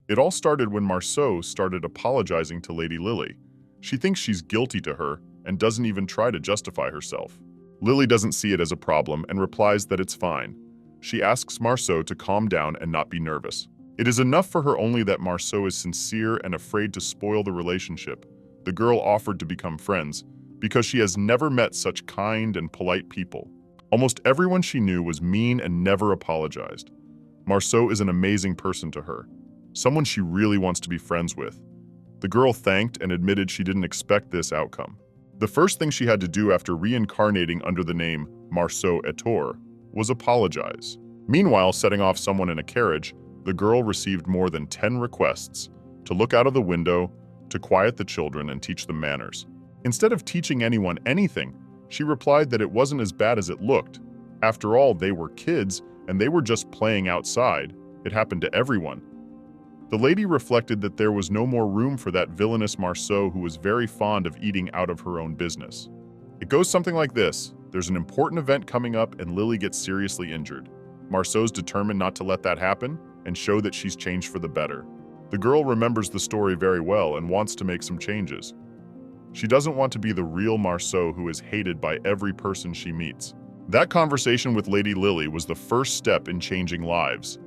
It all started when Marceau started apologizing to Lady Lily. She thinks she's guilty to her and doesn't even try to justify herself. Lily doesn't see it as a problem and replies that it's fine. She asks Marceau to calm down and not be nervous. It is enough for her only that Marceau is sincere and afraid to spoil the relationship. The girl offered to become friends because she has never met such kind and polite people. Almost everyone she knew was mean and never apologized. Marceau is an amazing person to her, someone she really wants to be friends with. The girl thanked and admitted she didn't expect this outcome. The first thing she had to do after reincarnating under the name Marceau Ettore was apologize. Meanwhile, setting off someone in a carriage, the girl received more than 10 requests to look out of the window, to quiet the children and teach them manners. Instead of teaching anyone anything, she replied that it wasn't as bad as it looked. After all, they were kids and they were just playing outside. It happened to everyone. The lady reflected that there was no more room for that villainous Marceau who was very fond of eating out of her own business. It goes something like this. There's an important event coming up and Lily gets seriously injured. Marceau's determined not to let that happen and show that she's changed for the better. The girl remembers the story very well and wants to make some changes. She doesn't want to be the real Marceau who is hated by every person she meets. That conversation with Lady Lily was the first step in changing lives.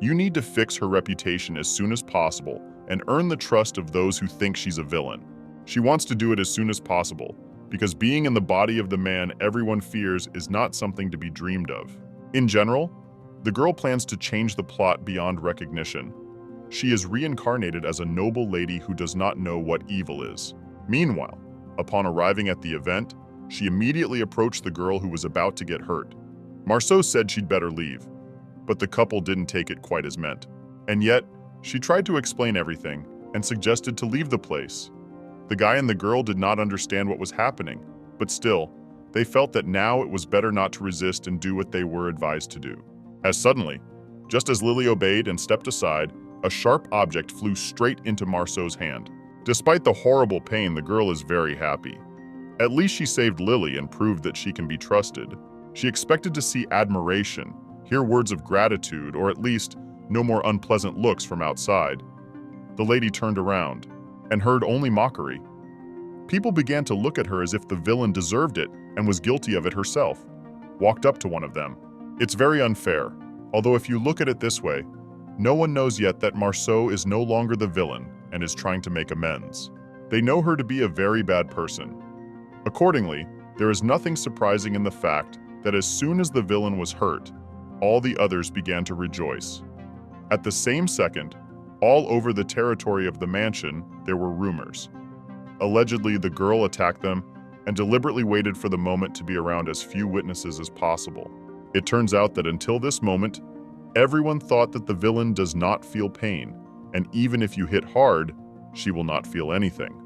You need to fix her reputation as soon as possible and earn the trust of those who think she's a villain. She wants to do it as soon as possible, because being in the body of the man everyone fears is not something to be dreamed of. In general, the girl plans to change the plot beyond recognition. She is reincarnated as a noble lady who does not know what evil is. Meanwhile, upon arriving at the event, she immediately approached the girl who was about to get hurt. Marceau said she'd better leave, but the couple didn't take it quite as meant. And yet, she tried to explain everything and suggested to leave the place. The guy and the girl did not understand what was happening, but still, they felt that now it was better not to resist and do what they were advised to do. As suddenly, just as Lily obeyed and stepped aside, a sharp object flew straight into Marceau's hand. Despite the horrible pain, the girl is very happy. At least she saved Lily and proved that she can be trusted. She expected to see admiration, hear words of gratitude, or at least no more unpleasant looks from outside. The lady turned around and heard only mockery. People began to look at her as if the villain deserved it and was guilty of it herself. Walked up to one of them. It's very unfair, although if you look at it this way, no one knows yet that Marceau is no longer the villain and is trying to make amends. They know her to be a very bad person. Accordingly, there is nothing surprising in the fact that as soon as the villain was hurt, all the others began to rejoice. At the same second, all over the territory of the mansion, there were rumors. Allegedly, the girl attacked them and deliberately waited for the moment to be around as few witnesses as possible. It turns out that until this moment, everyone thought that the villain does not feel pain, and even if you hit hard, she will not feel anything.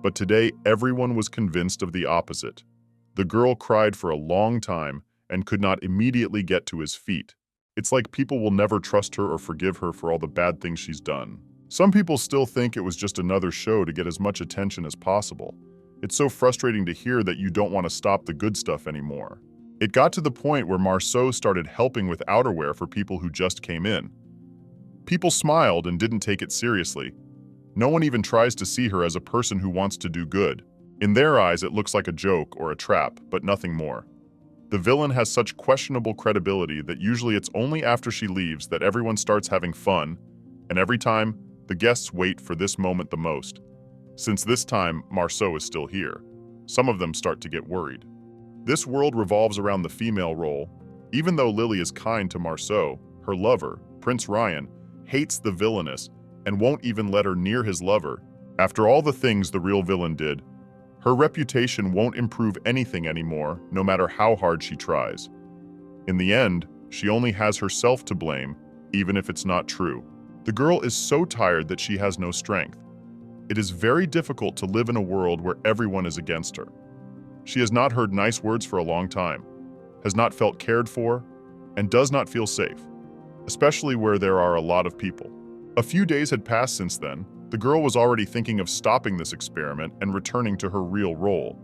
But today, everyone was convinced of the opposite. The girl cried for a long time and could not immediately get to his feet. It's like people will never trust her or forgive her for all the bad things she's done. Some people still think it was just another show to get as much attention as possible. It's so frustrating to hear that you don't want to stop the good stuff anymore. It got to the point where Marceau started helping with outerwear for people who just came in. People smiled and didn't take it seriously. No one even tries to see her as a person who wants to do good. In their eyes, it looks like a joke or a trap, but nothing more. The villain has such questionable credibility that usually it's only after she leaves that everyone starts having fun, and every time, the guests wait for this moment the most. Since this time, Marceau is still here. Some of them start to get worried. This world revolves around the female role. Even though Lily is kind to Marceau, her lover, Prince Ryan, hates the villainess and won't even let her near his lover. After all the things the real villain did, her reputation won't improve anything anymore, no matter how hard she tries. In the end, she only has herself to blame, even if it's not true. The girl is so tired that she has no strength. It is very difficult to live in a world where everyone is against her. She has not heard nice words for a long time, has not felt cared for, and does not feel safe, especially where there are a lot of people. A few days had passed since then. The girl was already thinking of stopping this experiment and returning to her real role.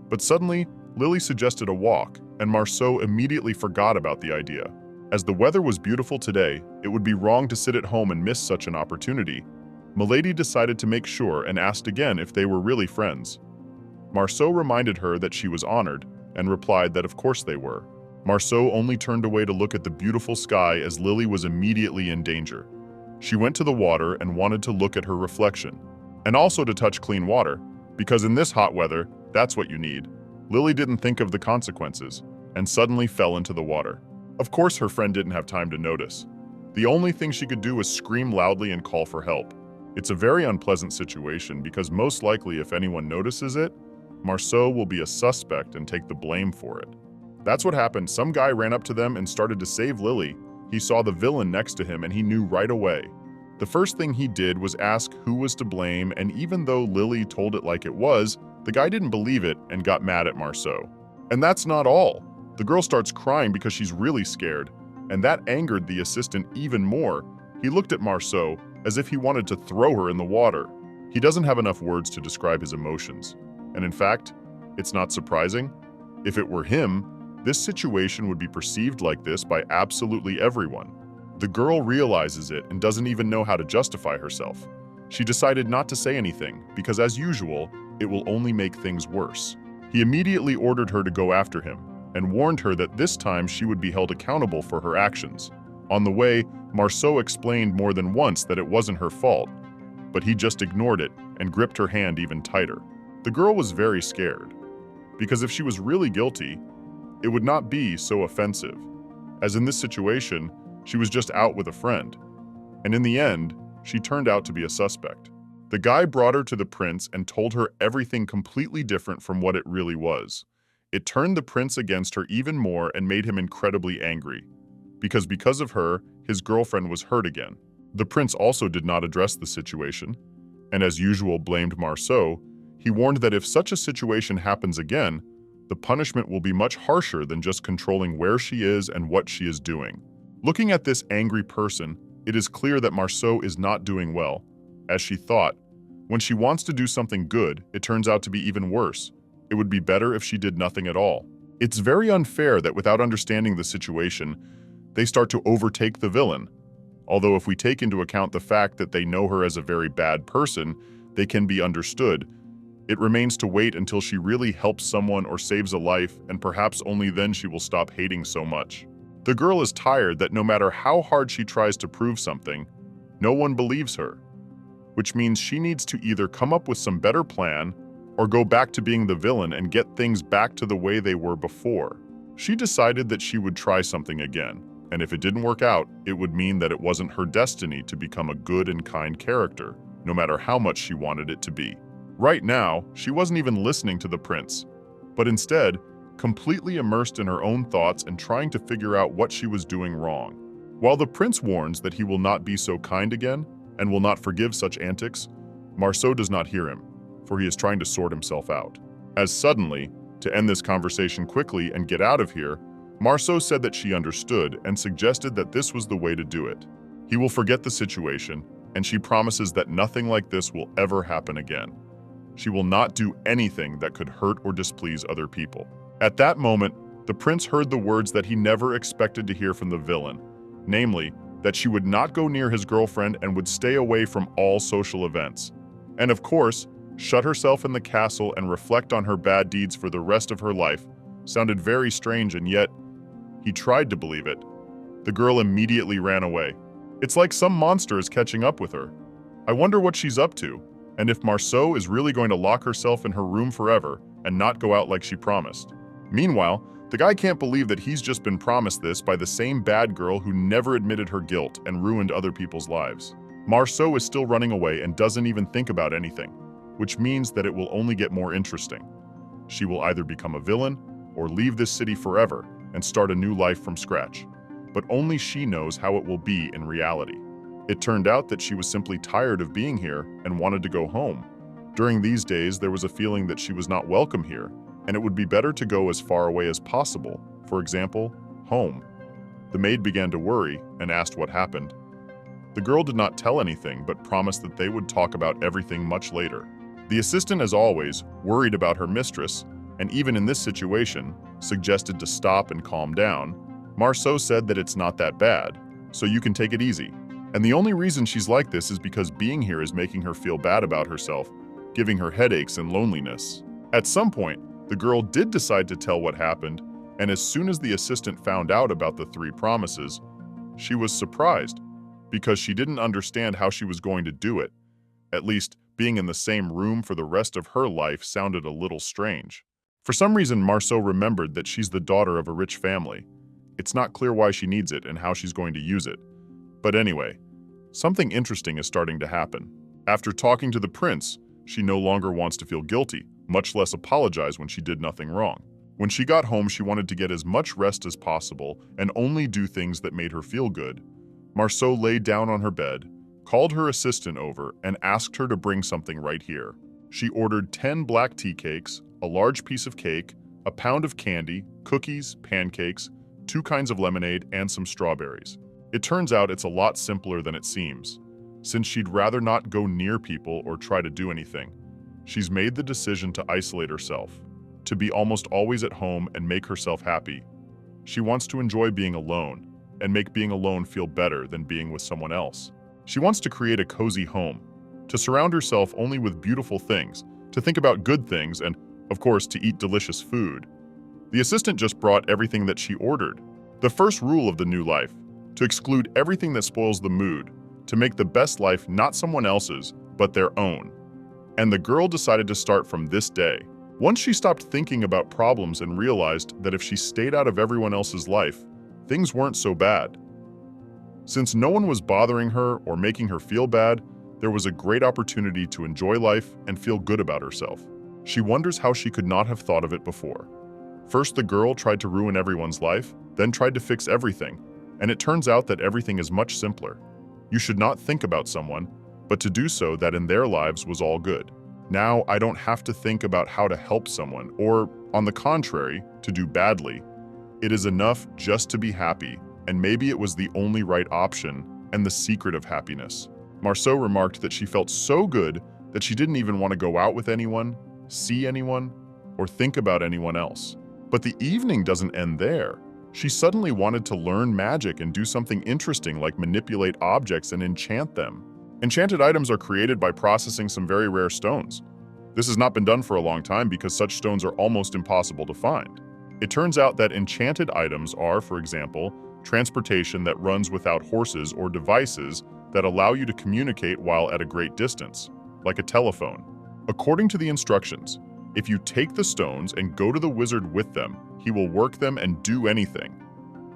But suddenly, Lily suggested a walk, and Marceau immediately forgot about the idea. As the weather was beautiful today, it would be wrong to sit at home and miss such an opportunity. Milady decided to make sure and asked again if they were really friends. Marceau reminded her that she was honored and replied that of course they were. Marceau only turned away to look at the beautiful sky as Lily was immediately in danger. She went to the water and wanted to look at her reflection, and also to touch clean water, because in this hot weather, that's what you need. Lily didn't think of the consequences, and suddenly fell into the water. Of course her friend didn't have time to notice. The only thing she could do was scream loudly and call for help. It's a very unpleasant situation because most likely if anyone notices it, Marceau will be a suspect and take the blame for it. That's what happened. Some guy ran up to them and started to save Lily. He saw the villain next to him and he knew right away. The first thing he did was ask who was to blame, and even though Lily told it like it was, the guy didn't believe it and got mad at Marceau. And that's not all. The girl starts crying because she's really scared, and that angered the assistant even more. He looked at Marceau as if he wanted to throw her in the water. He doesn't have enough words to describe his emotions. And in fact, it's not surprising. If it were him, this situation would be perceived like this by absolutely everyone. The girl realizes it and doesn't even know how to justify herself. She decided not to say anything because, as usual, it will only make things worse. He immediately ordered her to go after him and warned her that this time she would be held accountable for her actions. On the way, Marceau explained more than once that it wasn't her fault, but he just ignored it and gripped her hand even tighter. The girl was very scared, because if she was really guilty, it would not be so offensive. As in this situation, she was just out with a friend, and in the end, she turned out to be a suspect. The guy brought her to the prince and told her everything completely different from what it really was. It turned the prince against her even more and made him incredibly angry, because of her, his girlfriend was hurt again. The prince also did not address the situation, and as usual blamed Marceau. He warned that if such a situation happens again, the punishment will be much harsher than just controlling where she is and what she is doing. Looking at this angry person, it is clear that Marceau is not doing well, as she thought. When she wants to do something good, it turns out to be even worse. It would be better if she did nothing at all. It's very unfair that without understanding the situation, they start to overtake the villain. Although if we take into account the fact that they know her as a very bad person, they can be understood. It remains to wait until she really helps someone or saves a life, and perhaps only then she will stop hating so much. The girl is tired that no matter how hard she tries to prove something, no one believes her, which means she needs to either come up with some better plan or go back to being the villain and get things back to the way they were before. She decided that she would try something again, and if it didn't work out, it would mean that it wasn't her destiny to become a good and kind character, no matter how much she wanted it to be. Right now, she wasn't even listening to the prince, but instead, completely immersed in her own thoughts and trying to figure out what she was doing wrong. While the prince warns that he will not be so kind again and will not forgive such antics, Marceau does not hear him, for he is trying to sort himself out. As suddenly, to end this conversation quickly and get out of here, Marceau said that she understood and suggested that this was the way to do it. He will forget the situation, and she promises that nothing like this will ever happen again. She will not do anything that could hurt or displease other people. At that moment, the prince heard the words that he never expected to hear from the villain, namely, that she would not go near his girlfriend and would stay away from all social events. And of course, shut herself in the castle and reflect on her bad deeds for the rest of her life sounded very strange, and yet, he tried to believe it. The girl immediately ran away. It's like some monster is catching up with her. I wonder what she's up to, and if Marceau is really going to lock herself in her room forever and not go out like she promised. Meanwhile, the guy can't believe that he's just been promised this by the same bad girl who never admitted her guilt and ruined other people's lives. Marceau is still running away and doesn't even think about anything, which means that it will only get more interesting. She will either become a villain or leave this city forever and start a new life from scratch. But only she knows how it will be in reality. It turned out that she was simply tired of being here and wanted to go home. During these days, there was a feeling that she was not welcome here, and it would be better to go as far away as possible, for example, home. The maid began to worry and asked what happened. The girl did not tell anything, but promised that they would talk about everything much later. The assistant, as always, worried about her mistress, and even in this situation, suggested to stop and calm down, Marceau said that it's not that bad, so you can take it easy. And the only reason she's like this is because being here is making her feel bad about herself, giving her headaches and loneliness. At some point, the girl did decide to tell what happened, and as soon as the assistant found out about the 3 promises, she was surprised because she didn't understand how she was going to do it. At least, being in the same room for the rest of her life sounded a little strange. For some reason, Marceau remembered that she's the daughter of a rich family. It's not clear why she needs it and how she's going to use it. But anyway, something interesting is starting to happen. After talking to the prince, she no longer wants to feel guilty, much less apologize when she did nothing wrong. When she got home, she wanted to get as much rest as possible and only do things that made her feel good. Marceau lay down on her bed, called her assistant over, and asked her to bring something right here. She ordered 10 black tea cakes, a large piece of cake, a pound of candy, cookies, pancakes, 2 kinds of lemonade, and some strawberries. It turns out it's a lot simpler than it seems. Since she'd rather not go near people or try to do anything, she's made the decision to isolate herself, to be almost always at home and make herself happy. She wants to enjoy being alone and make being alone feel better than being with someone else. She wants to create a cozy home, to surround herself only with beautiful things, to think about good things, and, of course, to eat delicious food. The assistant just brought everything that she ordered. The first rule of the new life: to exclude everything that spoils the mood, to make the best life not someone else's, but their own. And the girl decided to start from this day. Once she stopped thinking about problems and realized that if she stayed out of everyone else's life, things weren't so bad. Since no one was bothering her or making her feel bad, there was a great opportunity to enjoy life and feel good about herself. She wonders how she could not have thought of it before. First, the girl tried to ruin everyone's life, then tried to fix everything, and it turns out that everything is much simpler. You should not think about someone, but to do so that in their lives was all good. Now I don't have to think about how to help someone or, on the contrary, to do badly. It is enough just to be happy, and maybe it was the only right option and the secret of happiness. Marceau remarked that she felt so good that she didn't even want to go out with anyone, see anyone, or think about anyone else. But the evening doesn't end there. She suddenly wanted to learn magic and do something interesting like manipulate objects and enchant them. Enchanted items are created by processing some very rare stones. This has not been done for a long time because such stones are almost impossible to find. It turns out that enchanted items are, for example, transportation that runs without horses or devices that allow you to communicate while at a great distance, like a telephone. According to the instructions, if you take the stones and go to the wizard with them, he will work them and do anything.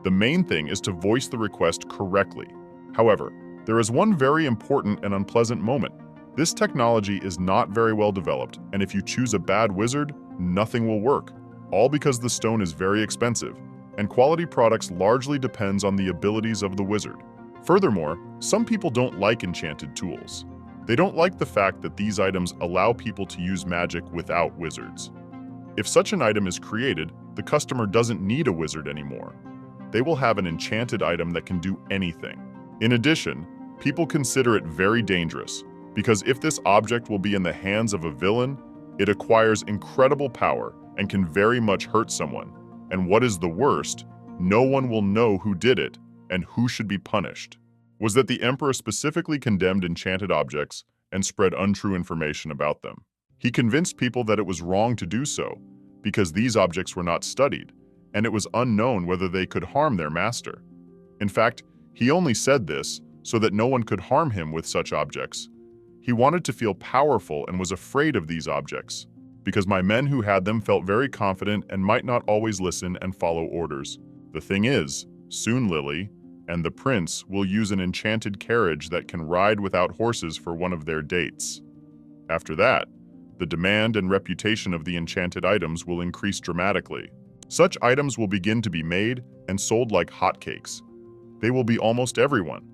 The main thing is to voice the request correctly. However, there is one very important and unpleasant moment. This technology is not very well developed, and if you choose a bad wizard, nothing will work, all because the stone is very expensive, and quality products largely depends on the abilities of the wizard. Furthermore, some people don't like enchanted tools. They don't like the fact that these items allow people to use magic without wizards. If such an item is created, the customer doesn't need a wizard anymore. They will have an enchanted item that can do anything. In addition, people consider it very dangerous, because if this object will be in the hands of a villain, it acquires incredible power and can very much hurt someone. And what is the worst, no one will know who did it and who should be punished. Was that the emperor specifically condemned enchanted objects and spread untrue information about them. He convinced people that it was wrong to do so, because these objects were not studied, and it was unknown whether they could harm their master. In fact, he only said this so that no one could harm him with such objects. He wanted to feel powerful and was afraid of these objects, because my men who had them felt very confident and might not always listen and follow orders. The thing is, soon Lily and the prince will use an enchanted carriage that can ride without horses for one of their dates. After that, the demand and reputation of the enchanted items will increase dramatically. Such items will begin to be made and sold like hotcakes. They will be almost everyone.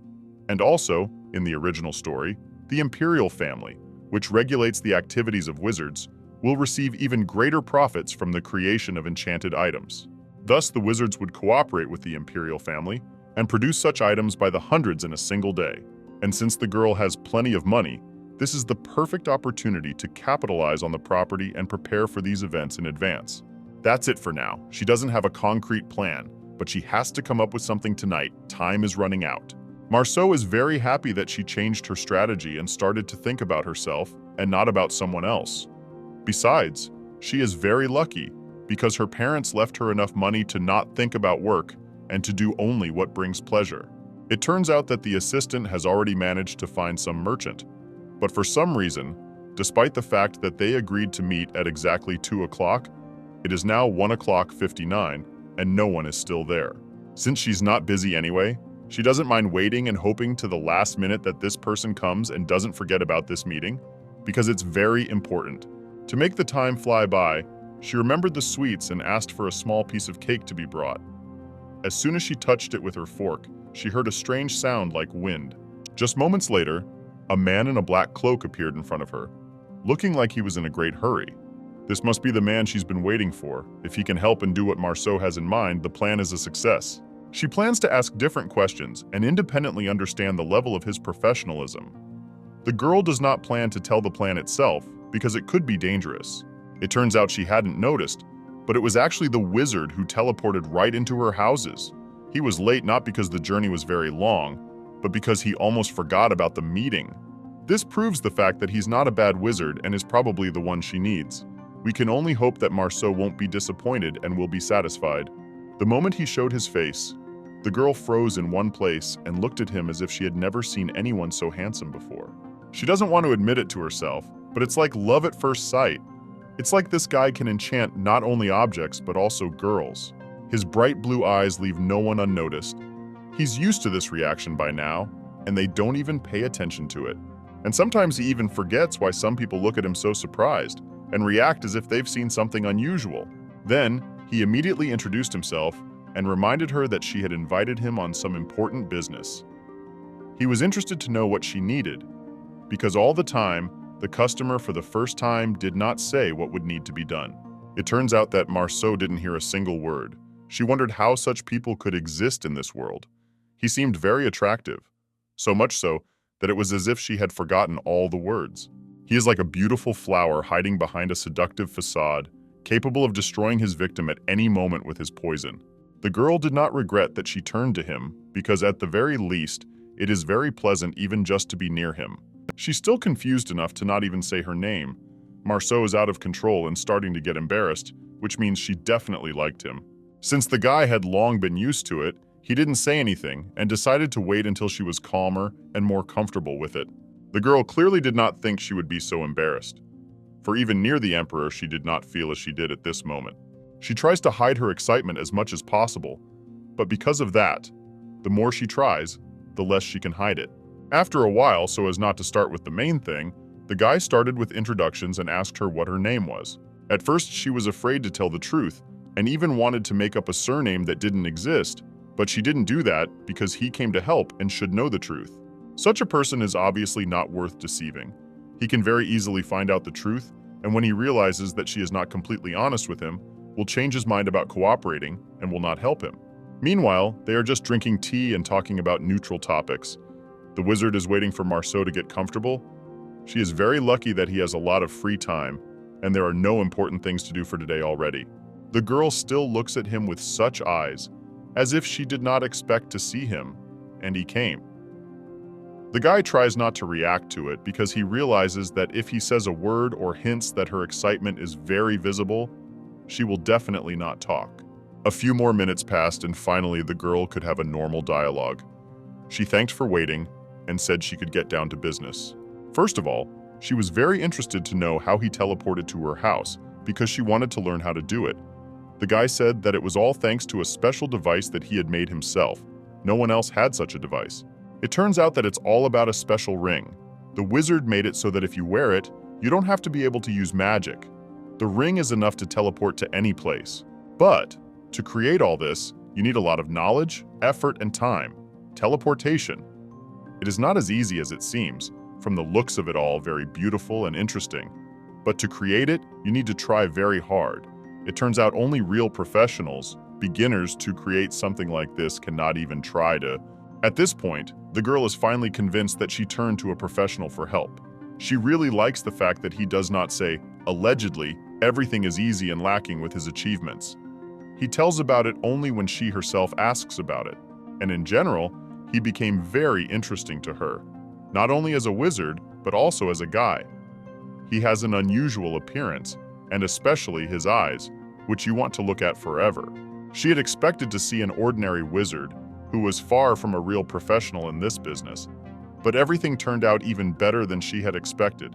And also, in the original story, the imperial family, which regulates the activities of wizards, will receive even greater profits from the creation of enchanted items. Thus, the wizards would cooperate with the imperial family and produce such items by the hundreds in a single day. And since the girl has plenty of money, this is the perfect opportunity to capitalize on the property and prepare for these events in advance. That's it for now. She doesn't have a concrete plan, but she has to come up with something tonight. Time is running out. Marceau is very happy that she changed her strategy and started to think about herself and not about someone else. Besides, she is very lucky because her parents left her enough money to not think about work and to do only what brings pleasure. It turns out that the assistant has already managed to find some merchant, but for some reason, despite the fact that they agreed to meet at exactly 2 o'clock, it is now 1 o'clock 59 and no one is still there. Since she's not busy anyway, she doesn't mind waiting and hoping to the last minute that this person comes and doesn't forget about this meeting, because it's very important. To make the time fly by, she remembered the sweets and asked for a small piece of cake to be brought. As soon as she touched it with her fork, she heard a strange sound like wind. Just moments later, a man in a black cloak appeared in front of her, looking like he was in a great hurry. This must be the man she's been waiting for. If he can help and do what Marceau has in mind, the plan is a success. She plans to ask different questions and independently understand the level of his professionalism. The girl does not plan to tell the plan itself because it could be dangerous. It turns out she hadn't noticed, but it was actually the wizard who teleported right into her houses. He was late not because the journey was very long, but because he almost forgot about the meeting. This proves the fact that he's not a bad wizard and is probably the one she needs. We can only hope that Marceau won't be disappointed and will be satisfied. The moment he showed his face, the girl froze in one place and looked at him as if she had never seen anyone so handsome before. She doesn't want to admit it to herself, but it's like love at first sight. It's like this guy can enchant not only objects, but also girls. His bright blue eyes leave no one unnoticed. He's used to this reaction by now, and they don't even pay attention to it. And sometimes he even forgets why some people look at him so surprised and react as if they've seen something unusual. Then, he immediately introduced himself and reminded her that she had invited him on some important business. He was interested to know what she needed, because all the time, the customer for the first time did not say what would need to be done. It turns out that Marceau didn't hear a single word. She wondered how such people could exist in this world. He seemed very attractive, so much so that it was as if she had forgotten all the words. He is like a beautiful flower hiding behind a seductive facade, capable of destroying his victim at any moment with his poison. The girl did not regret that she turned to him, because at the very least, it is very pleasant even just to be near him. She's still confused enough to not even say her name. Marceau is out of control and starting to get embarrassed, which means she definitely liked him. Since the guy had long been used to it, he didn't say anything and decided to wait until she was calmer and more comfortable with it. The girl clearly did not think she would be so embarrassed, for even near the Emperor she did not feel as she did at this moment. She tries to hide her excitement as much as possible, but because of that, the more she tries, the less she can hide it. After a while, so as not to start with the main thing, the guy started with introductions and asked her what her name was. At first, she was afraid to tell the truth and even wanted to make up a surname that didn't exist, but she didn't do that because he came to help and should know the truth. Such a person is obviously not worth deceiving. He can very easily find out the truth, and when he realizes that she is not completely honest with him, will change his mind about cooperating and will not help him. Meanwhile, they are just drinking tea and talking about neutral topics. The wizard is waiting for Marceau to get comfortable. She is very lucky that he has a lot of free time, and there are no important things to do for today already. The girl still looks at him with such eyes, as if she did not expect to see him, and he came. The guy tries not to react to it because he realizes that if he says a word or hints that her excitement is very visible, she will definitely not talk. A few more minutes passed and finally the girl could have a normal dialogue. She thanked for waiting and said she could get down to business. First of all, she was very interested to know how he teleported to her house because she wanted to learn how to do it. The guy said that it was all thanks to a special device that he had made himself. No one else had such a device. It turns out that it's all about a special ring. The wizard made it so that if you wear it, you don't have to be able to use magic. The ring is enough to teleport to any place. But to create all this, you need a lot of knowledge, effort, and time. Teleportation. It is not as easy as it seems. From the looks of it all, very beautiful and interesting. But to create it, you need to try very hard. It turns out only real professionals, beginners to create something like this cannot even try to. At this point, the girl is finally convinced that she turned to a professional for help. She really likes the fact that he does not say, allegedly, everything is easy and lacking with his achievements. He tells about it only when she herself asks about it, and in general, he became very interesting to her, not only as a wizard, but also as a guy. He has an unusual appearance, and especially his eyes, which you want to look at forever. She had expected to see an ordinary wizard, who was far from a real professional in this business, but everything turned out even better than she had expected.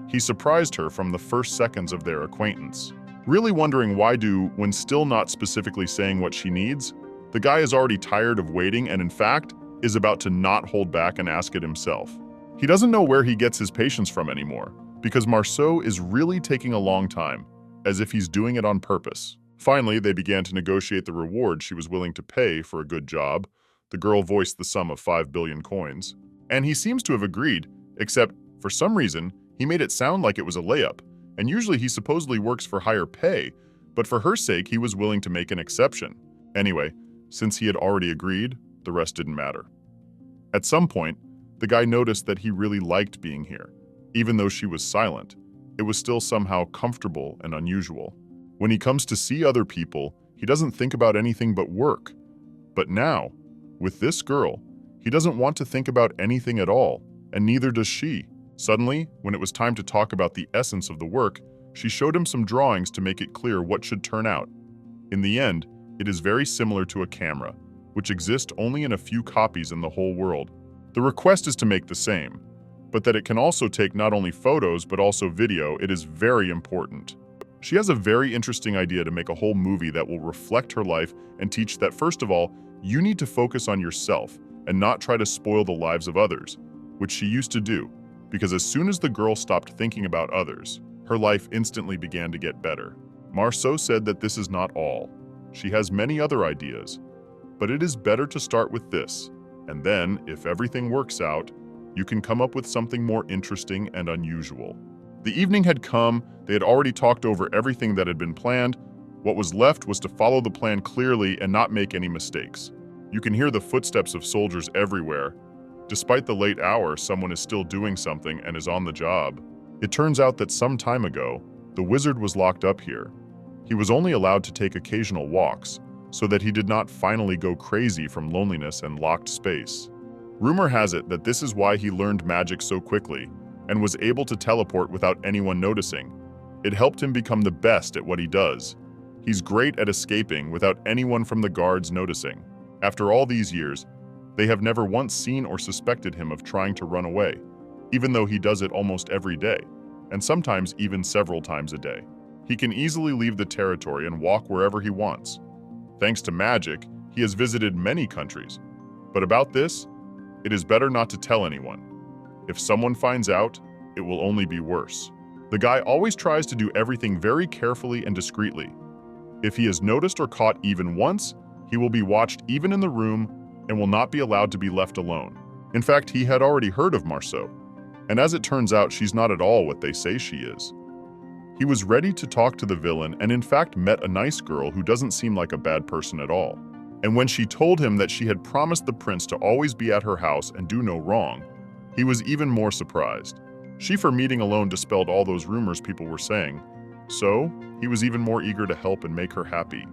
He surprised her from the first seconds of their acquaintance. Really wondering why when still not specifically saying what she needs, the guy is already tired of waiting and in fact, is about to not hold back and ask it himself. He doesn't know where he gets his patience from anymore, because Marceau is really taking a long time, as if he's doing it on purpose. Finally, they began to negotiate the reward she was willing to pay for a good job. The girl voiced the sum of 5 billion coins, and he seems to have agreed, except for some reason, he made it sound like it was a layup, and usually he supposedly works for higher pay, but for her sake he was willing to make an exception. Anyway, since he had already agreed, the rest didn't matter. At some point, the guy noticed that he really liked being here. Even though she was silent, it was still somehow comfortable and unusual. When he comes to see other people, he doesn't think about anything but work. But now, with this girl, he doesn't want to think about anything at all, and neither does she. Suddenly, when it was time to talk about the essence of the work, she showed him some drawings to make it clear what should turn out. In the end, it is very similar to a camera, which exists only in a few copies in the whole world. The request is to make the same, but that it can also take not only photos but also video. It is very important. She has a very interesting idea to make a whole movie that will reflect her life and teach that, first of all, you need to focus on yourself and not try to spoil the lives of others, which she used to do. Because as soon as the girl stopped thinking about others, her life instantly began to get better. Marceau said that this is not all. She has many other ideas, but it is better to start with this, and then, if everything works out, you can come up with something more interesting and unusual. The evening had come, they had already talked over everything that had been planned. What was left was to follow the plan clearly and not make any mistakes. You can hear the footsteps of soldiers everywhere. Despite the late hour, someone is still doing something and is on the job. It turns out that some time ago, the wizard was locked up here. He was only allowed to take occasional walks, so that he did not finally go crazy from loneliness and locked space. Rumor has it that this is why he learned magic so quickly and was able to teleport without anyone noticing. It helped him become the best at what he does. He's great at escaping without anyone from the guards noticing. After all these years, they have never once seen or suspected him of trying to run away, even though he does it almost every day, and sometimes even several times a day. He can easily leave the territory and walk wherever he wants. Thanks to magic, he has visited many countries. But about this, it is better not to tell anyone. If someone finds out, it will only be worse. The guy always tries to do everything very carefully and discreetly. If he is noticed or caught even once, he will be watched even in the room and will not be allowed to be left alone. In fact, he had already heard of Marceau, and as it turns out, she's not at all what they say she is. He was ready to talk to the villain and in fact met a nice girl who doesn't seem like a bad person at all. And when she told him that she had promised the prince to always be at her house and do no wrong, he was even more surprised. She, for meeting alone, dispelled all those rumors people were saying, so he was even more eager to help and make her happy.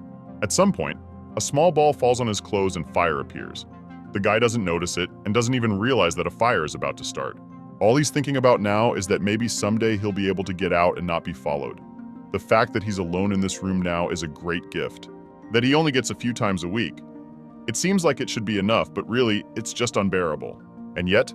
At some point, a small ball falls on his clothes and fire appears. The guy doesn't notice it and doesn't even realize that a fire is about to start. All he's thinking about now is that maybe someday he'll be able to get out and not be followed. The fact that he's alone in this room now is a great gift. That he only gets a few times a week. It seems like it should be enough, but really, it's just unbearable. And yet,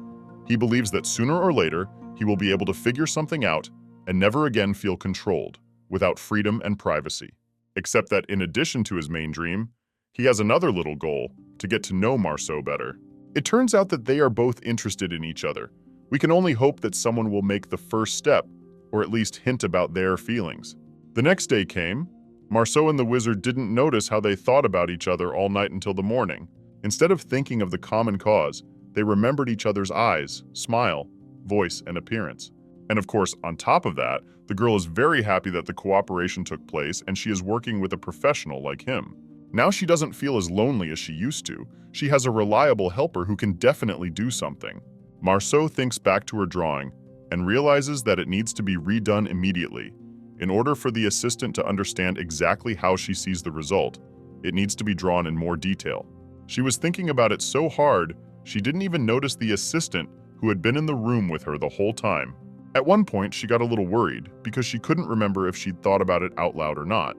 he believes that sooner or later, he will be able to figure something out and never again feel controlled, without freedom and privacy. Except that in addition to his main dream, he has another little goal, to get to know Marceau better. It turns out that they are both interested in each other. We can only hope that someone will make the first step, or at least hint about their feelings. The next day came. Marceau and the wizard didn't notice how they thought about each other all night until the morning. Instead of thinking of the common cause, they remembered each other's eyes, smile, voice, and appearance. And of course, on top of that, the girl is very happy that the cooperation took place and she is working with a professional like him. Now she doesn't feel as lonely as she used to. She has a reliable helper who can definitely do something. Marceau thinks back to her drawing and realizes that it needs to be redone immediately. In order for the assistant to understand exactly how she sees the result, it needs to be drawn in more detail. She was thinking about it so hard, she didn't even notice the assistant who had been in the room with her the whole time. At one point, she got a little worried because she couldn't remember if she'd thought about it out loud or not.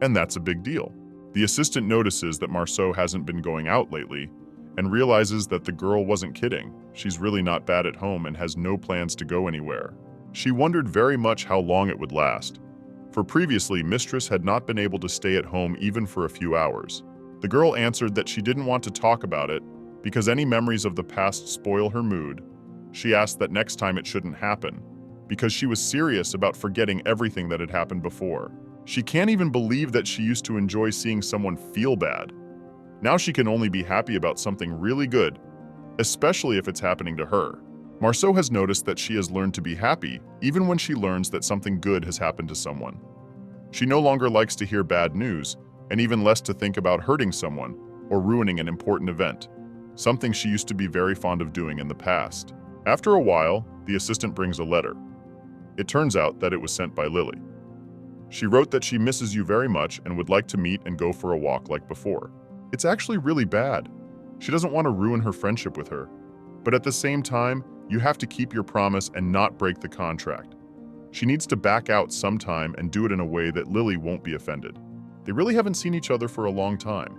And that's a big deal. The assistant notices that Marceau hasn't been going out lately and realizes that the girl wasn't kidding. She's really not bad at home and has no plans to go anywhere. She wondered very much how long it would last, for previously Mistress had not been able to stay at home even for a few hours. The girl answered that she didn't want to talk about it because any memories of the past spoil her mood. She asked that next time it shouldn't happen, because she was serious about forgetting everything that had happened before. She can't even believe that she used to enjoy seeing someone feel bad. Now she can only be happy about something really good, especially if it's happening to her. Marceau has noticed that she has learned to be happy even when she learns that something good has happened to someone. She no longer likes to hear bad news, and even less to think about hurting someone or ruining an important event, something she used to be very fond of doing in the past. After a while, the assistant brings a letter. It turns out that it was sent by Lily. She wrote that she misses you very much and would like to meet and go for a walk like before. It's actually really bad. She doesn't want to ruin her friendship with her, but at the same time, you have to keep your promise and not break the contract. She needs to back out sometime and do it in a way that Lily won't be offended. They really haven't seen each other for a long time,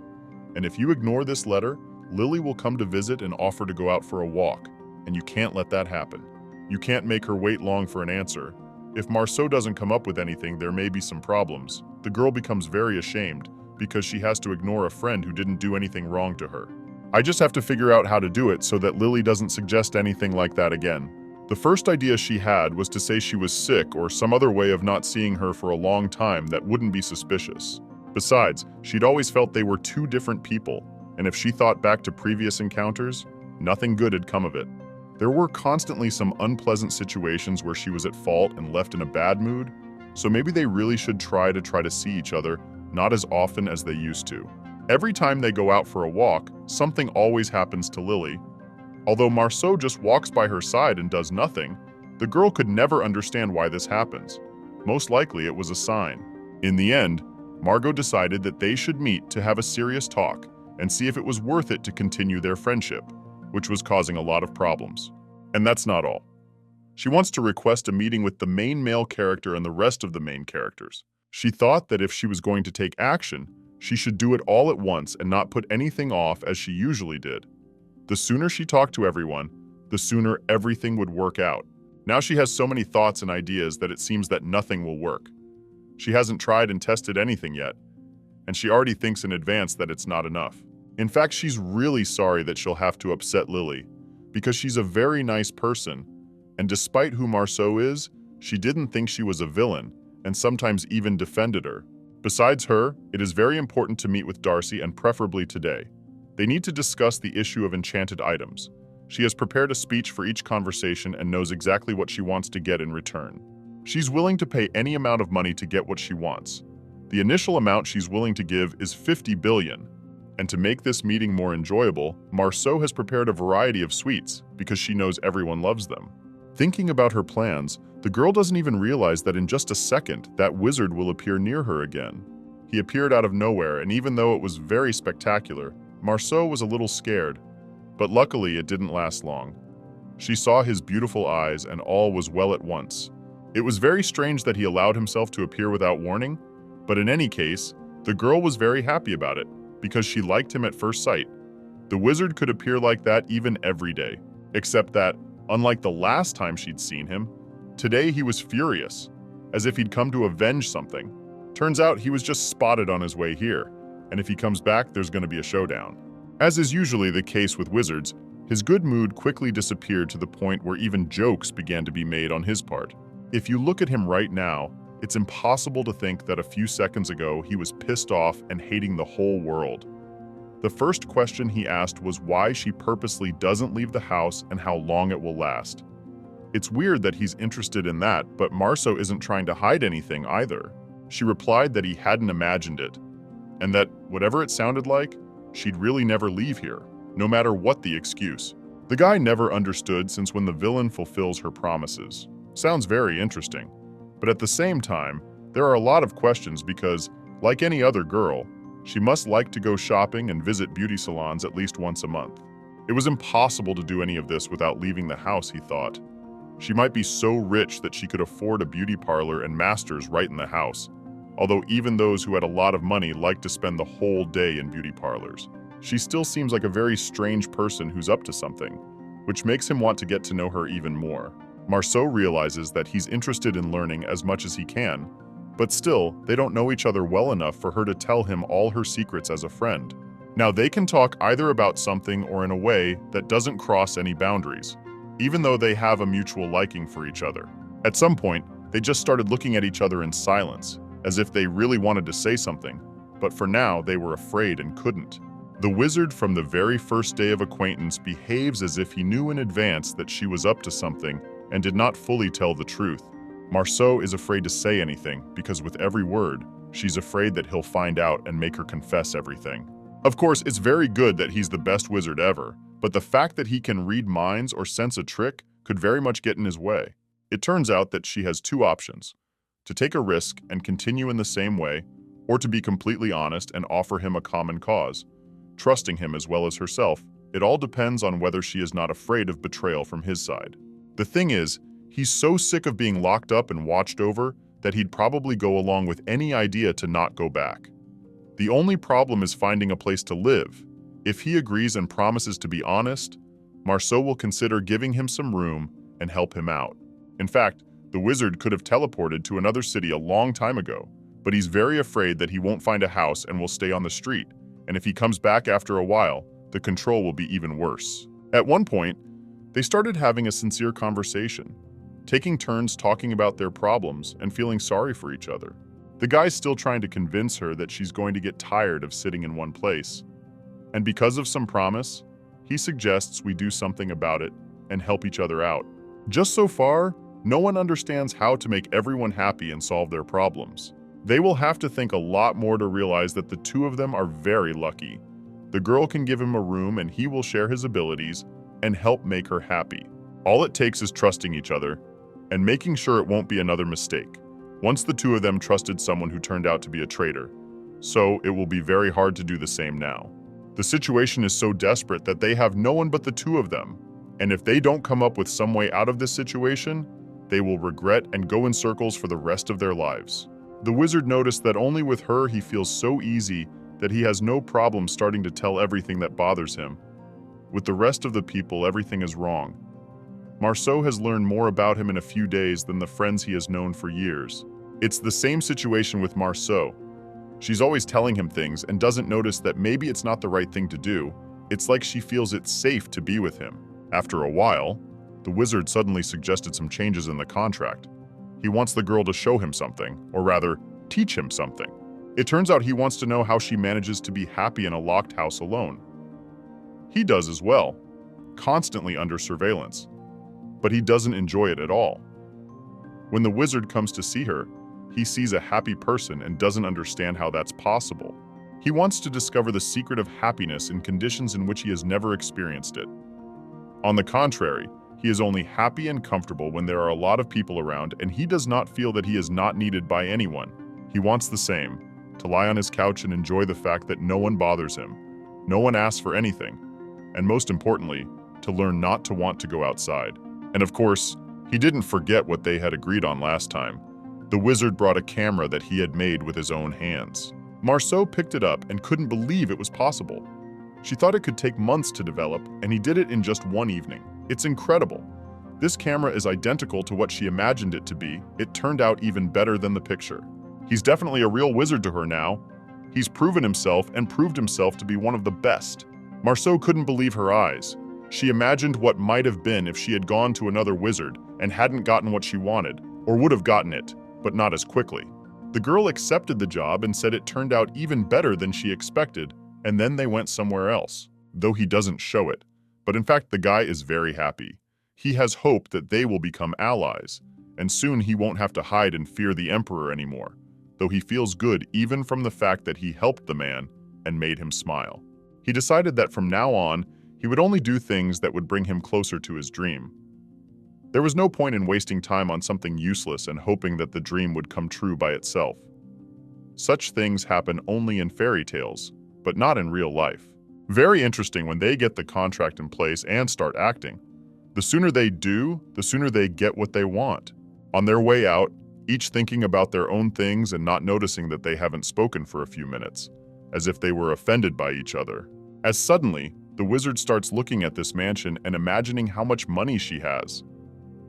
and if you ignore this letter, Lily will come to visit and offer to go out for a walk, and you can't let that happen. You can't make her wait long for an answer. If Marceau doesn't come up with anything, there may be some problems. The girl becomes very ashamed because she has to ignore a friend who didn't do anything wrong to her. I just have to figure out how to do it so that Lily doesn't suggest anything like that again. The first idea she had was to say she was sick or some other way of not seeing her for a long time that wouldn't be suspicious. Besides, she'd always felt they were two different people, and if she thought back to previous encounters, nothing good had come of it. There were constantly some unpleasant situations where she was at fault and left in a bad mood, so maybe they really should try to see each other, not as often as they used to. Every time they go out for a walk, something always happens to Lily. Although Marceau just walks by her side and does nothing, the girl could never understand why this happens. Most likely it was a sign. In the end, Margot decided that they should meet to have a serious talk and see if it was worth it to continue their friendship, which was causing a lot of problems. And that's not all. She wants to request a meeting with the main male character and the rest of the main characters. She thought that if she was going to take action, she should do it all at once and not put anything off as she usually did. The sooner she talked to everyone, the sooner everything would work out. Now she has so many thoughts and ideas that it seems that nothing will work. She hasn't tried and tested anything yet, and she already thinks in advance that it's not enough. In fact, she's really sorry that she'll have to upset Lily, because she's a very nice person, and despite who Marceau is, she didn't think she was a villain, and sometimes even defended her. Besides her, it is very important to meet with Darcy and preferably today. They need to discuss the issue of enchanted items. She has prepared a speech for each conversation and knows exactly what she wants to get in return. She's willing to pay any amount of money to get what she wants. The initial amount she's willing to give is 50 billion. And to make this meeting more enjoyable, Marceau has prepared a variety of sweets because she knows everyone loves them. Thinking about her plans, the girl doesn't even realize that in just a second, that wizard will appear near her again. He appeared out of nowhere, and even though it was very spectacular, Marceau was a little scared. But luckily, it didn't last long. She saw his beautiful eyes, and all was well at once. It was very strange that he allowed himself to appear without warning, but in any case, the girl was very happy about it, because she liked him at first sight. The wizard could appear like that even every day, except that, unlike the last time she'd seen him, today he was furious, as if he'd come to avenge something. Turns out he was just spotted on his way here, and if he comes back, there's going to be a showdown. As is usually the case with wizards, his good mood quickly disappeared to the point where even jokes began to be made on his part. If you look at him right now, it's impossible to think that a few seconds ago he was pissed off and hating the whole world. The first question he asked was why she purposely doesn't leave the house and how long it will last. It's weird that he's interested in that, but Marceau isn't trying to hide anything either. She replied that he hadn't imagined it, and that, whatever it sounded like, she'd really never leave here, no matter what the excuse. The guy never understood since when the villain fulfills her promises. Sounds very interesting. But at the same time, There are a lot of questions because, like any other girl, she must like to go shopping and visit beauty salons at least once a month. It was impossible to do any of this without leaving the house, he thought. She might be so rich that she could afford a beauty parlor and masters right in the house, although even those who had a lot of money liked to spend the whole day in beauty parlors. She still seems like a very strange person who's up to something, which makes him want to get to know her even more. Marceau realizes that he's interested in learning as much as he can, but still, they don't know each other well enough for her to tell him all her secrets as a friend. Now they can talk either about something or in a way that doesn't cross any boundaries, even though they have a mutual liking for each other. At some point, they just started looking at each other in silence, as if they really wanted to say something, but for now they were afraid and couldn't. The wizard from the very first day of acquaintance behaves as if he knew in advance that she was up to something and did not fully tell the truth. Marceau is afraid to say anything because with every word, she's afraid that he'll find out and make her confess everything. Of course, it's very good that he's the best wizard ever, but the fact that he can read minds or sense a trick could very much get in his way. It turns out that she has two options: to take a risk and continue in the same way, or to be completely honest and offer him a common cause, trusting him as well as herself. It all depends on whether she is not afraid of betrayal from his side. The thing is, he's so sick of being locked up and watched over that he'd probably go along with any idea to not go back. The only problem is finding a place to live. If he agrees and promises to be honest, Marceau will consider giving him some room and help him out. In fact, the wizard could have teleported to another city a long time ago, but he's very afraid that he won't find a house and will stay on the street, and if he comes back after a while, the control will be even worse. At one point, they started having a sincere conversation, taking turns talking about their problems and feeling sorry for each other. The guy's still trying to convince her that she's going to get tired of sitting in one place. And because of some promise, he suggests we do something about it and help each other out. Just so far, no one understands how to make everyone happy and solve their problems. They will have to think a lot more to realize that the two of them are very lucky. The girl can give him a room and he will share his abilities and help make her happy. All it takes is trusting each other and making sure it won't be another mistake. Once the two of them trusted someone who turned out to be a traitor, so it will be very hard to do the same now. The situation is so desperate that they have no one but the two of them, and if they don't come up with some way out of this situation, they will regret and go in circles for the rest of their lives. The wizard noticed that only with her he feels so easy that he has no problem starting to tell everything that bothers him. With the rest of the people, everything is wrong. Marceau has learned more about him in a few days than the friends he has known for years. It's the same situation with Marceau. She's always telling him things and doesn't notice that maybe it's not the right thing to do. It's like she feels it's safe to be with him. After a while, the wizard suddenly suggested some changes in the contract. He wants the girl to show him something, or rather, teach him something. It turns out he wants to know how she manages to be happy in a locked house alone. He does as well, constantly under surveillance, but he doesn't enjoy it at all. When the wizard comes to see her, he sees a happy person and doesn't understand how that's possible. He wants to discover the secret of happiness in conditions in which he has never experienced it. On the contrary, he is only happy and comfortable when there are a lot of people around, and he does not feel that he is not needed by anyone. He wants the same, to lie on his couch and enjoy the fact that no one bothers him, no one asks for anything, and most importantly, to learn not to want to go outside. And of course, he didn't forget what they had agreed on last time. The wizard brought a camera that he had made with his own hands. Marceau picked it up and couldn't believe it was possible. She thought it could take months to develop, and he did it in just one evening. It's incredible. This camera is identical to what she imagined it to be. It turned out even better than the picture. He's definitely a real wizard to her now. He's proven himself and proved himself to be one of the best. Marceau couldn't believe her eyes. She imagined what might have been if she had gone to another wizard and hadn't gotten what she wanted, or would have gotten it, but not as quickly. The girl accepted the job and said it turned out even better than she expected, and then they went somewhere else, though he doesn't show it. But in fact, the guy is very happy. He has hope that they will become allies, and soon he won't have to hide and fear the emperor anymore, though he feels good even from the fact that he helped the man and made him smile. He decided that from now on, he would only do things that would bring him closer to his dream. There was no point in wasting time on something useless and hoping that the dream would come true by itself. Such things happen only in fairy tales, but not in real life. Very interesting when they get the contract in place and start acting. The sooner they do, the sooner they get what they want. On their way out, each thinking about their own things and not noticing that they haven't spoken for a few minutes, as if they were offended by each other. As suddenly, the wizard starts looking at this mansion and imagining how much money she has.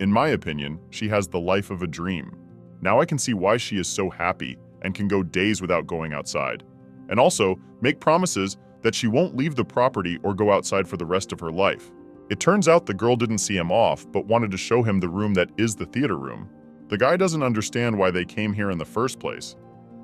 In my opinion, she has the life of a dream. Now I can see why she is so happy and can go days without going outside. And also, make promises that she won't leave the property or go outside for the rest of her life. It turns out the girl didn't see him off, but wanted to show him the room that is the theater room. The guy doesn't understand why they came here in the first place.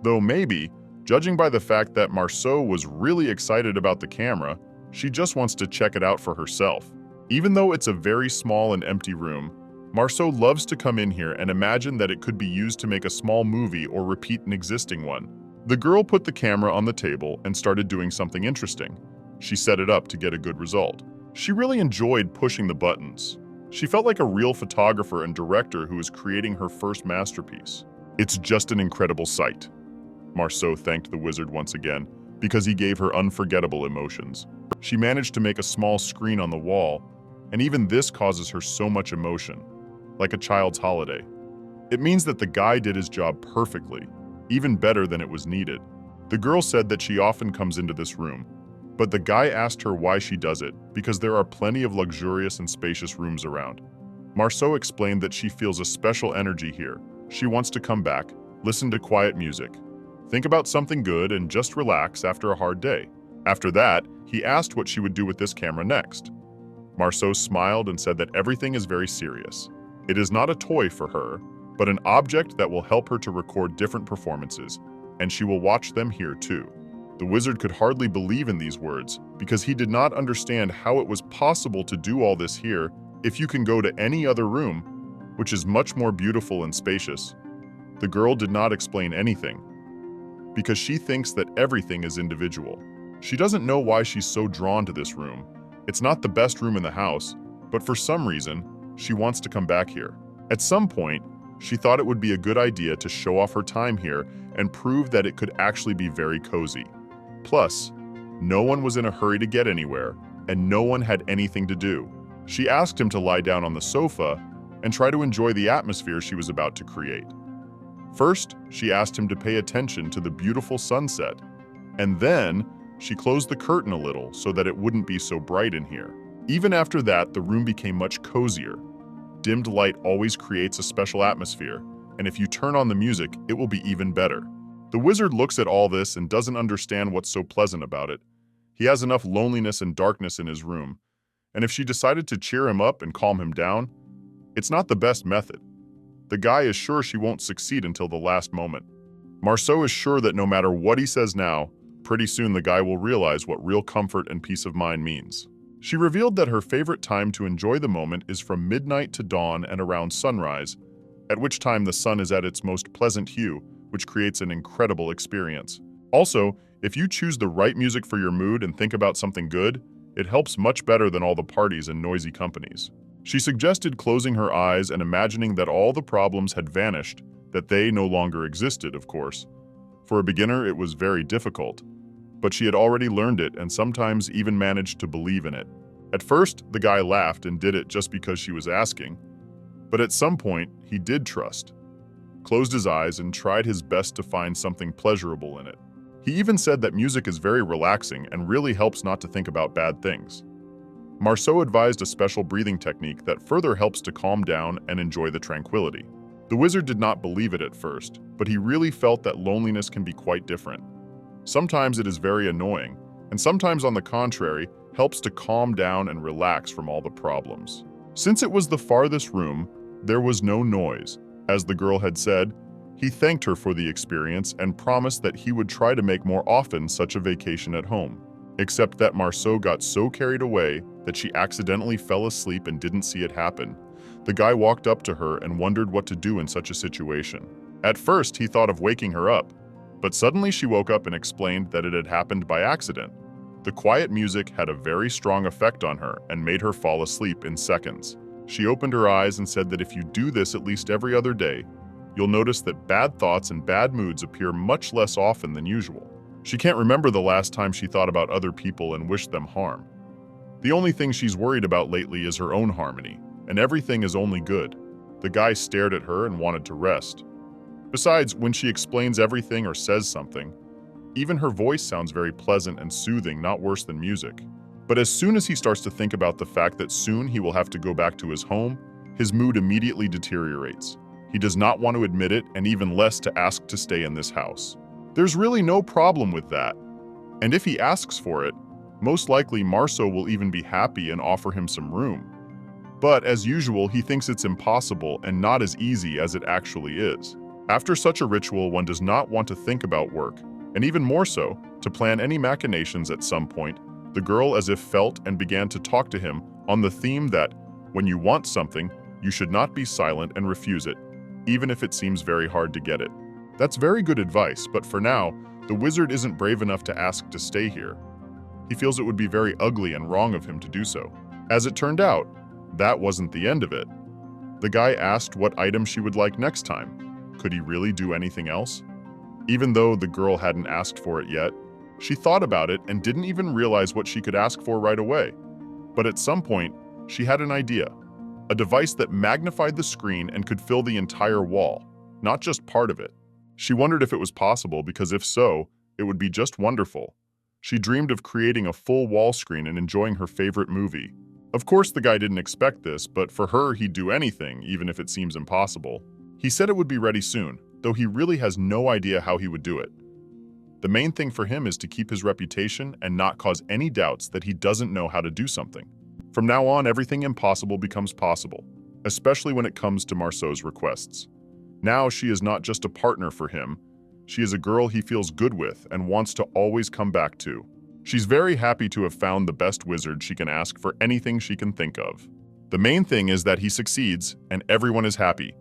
Though maybe, judging by the fact that Marceau was really excited about the camera, she just wants to check it out for herself. Even though it's a very small and empty room, Marceau loves to come in here and imagine that it could be used to make a small movie or repeat an existing one. The girl put the camera on the table and started doing something interesting. She set it up to get a good result. She really enjoyed pushing the buttons. She felt like a real photographer and director who was creating her first masterpiece. It's just an incredible sight. Marceau thanked the wizard once again because he gave her unforgettable emotions. She managed to make a small screen on the wall, and even this causes her so much emotion, like a child's holiday. It means that the guy did his job perfectly, even better than it was needed. The girl said that she often comes into this room, but the guy asked her why she does it because there are plenty of luxurious and spacious rooms around. Marceau explained that she feels a special energy here. She wants to come back, listen to quiet music, think about something good, and just relax after a hard day. After that, he asked what she would do with this camera next. Marceau smiled and said that everything is very serious. It is not a toy for her, but an object that will help her to record different performances, and she will watch them here too. The wizard could hardly believe in these words because he did not understand how it was possible to do all this here if you can go to any other room, which is much more beautiful and spacious. The girl did not explain anything because she thinks that everything is individual. She doesn't know why she's so drawn to this room. It's not the best room in the house, but for some reason, she wants to come back here. At some point, she thought it would be a good idea to show off her time here and prove that it could actually be very cozy. Plus, no one was in a hurry to get anywhere, and no one had anything to do. She asked him to lie down on the sofa and try to enjoy the atmosphere she was about to create. First, she asked him to pay attention to the beautiful sunset, and then she closed the curtain a little so that it wouldn't be so bright in here. Even after that, the room became much cozier. Dimmed light always creates a special atmosphere, and if you turn on the music, it will be even better. The wizard looks at all this and doesn't understand what's so pleasant about it. He has enough loneliness and darkness in his room, and if she decided to cheer him up and calm him down, it's not the best method. The guy is sure she won't succeed until the last moment. Marceau is sure that no matter what he says now, pretty soon the guy will realize what real comfort and peace of mind means. She revealed that her favorite time to enjoy the moment is from midnight to dawn and around sunrise, at which time the sun is at its most pleasant hue, which creates an incredible experience. Also, if you choose the right music for your mood and think about something good, it helps much better than all the parties and noisy companies. She suggested closing her eyes and imagining that all the problems had vanished, that they no longer existed, of course. For a beginner, it was very difficult, but she had already learned it and sometimes even managed to believe in it. At first, the guy laughed and did it just because she was asking, but at some point, he did trust, closed his eyes, and tried his best to find something pleasurable in it. He even said that music is very relaxing and really helps not to think about bad things. Marceau advised a special breathing technique that further helps to calm down and enjoy the tranquility. The wizard did not believe it at first, but he really felt that loneliness can be quite different. Sometimes it is very annoying, and sometimes, on the contrary, helps to calm down and relax from all the problems. Since it was the farthest room, there was no noise. As the girl had said, he thanked her for the experience and promised that he would try to make more often such a vacation at home. Except that Marceau got so carried away that she accidentally fell asleep and didn't see it happen. The guy walked up to her and wondered what to do in such a situation. At first, he thought of waking her up, but suddenly she woke up and explained that it had happened by accident. The quiet music had a very strong effect on her and made her fall asleep in seconds. She opened her eyes and said that if you do this at least every other day, you'll notice that bad thoughts and bad moods appear much less often than usual. She can't remember the last time she thought about other people and wished them harm. The only thing she's worried about lately is her own harmony, and everything is only good. The guy stared at her and wanted to rest. Besides, when she explains everything or says something, even her voice sounds very pleasant and soothing, not worse than music. But as soon as he starts to think about the fact that soon he will have to go back to his home, his mood immediately deteriorates. He does not want to admit it, and even less to ask to stay in this house. There's really no problem with that. And if he asks for it, most likely Maro will even be happy and offer him some room. But as usual, he thinks it's impossible and not as easy as it actually is. After such a ritual, one does not want to think about work, and even more so, to plan any machinations at some point. The girl as if felt and began to talk to him on the theme that when you want something, you should not be silent and refuse it, even if it seems very hard to get it. That's very good advice, but for now, the wizard isn't brave enough to ask to stay here. He feels it would be very ugly and wrong of him to do so. As it turned out, that wasn't the end of it. The guy asked what item she would like next time. Could he really do anything else? Even though the girl hadn't asked for it yet, she thought about it and didn't even realize what she could ask for right away. But at some point, she had an idea. A device that magnified the screen and could fill the entire wall, not just part of it. She wondered if it was possible because if so, it would be just wonderful. She dreamed of creating a full wall screen and enjoying her favorite movie. Of course, the guy didn't expect this, but for her, he'd do anything, even if it seems impossible. He said it would be ready soon, though he really has no idea how he would do it. The main thing for him is to keep his reputation and not cause any doubts that he doesn't know how to do something. From now on, everything impossible becomes possible, especially when it comes to Maro's requests. Now she is not just a partner for him, she is a girl he feels good with and wants to always come back to. She's very happy to have found the best wizard she can ask for anything she can think of. The main thing is that he succeeds and everyone is happy,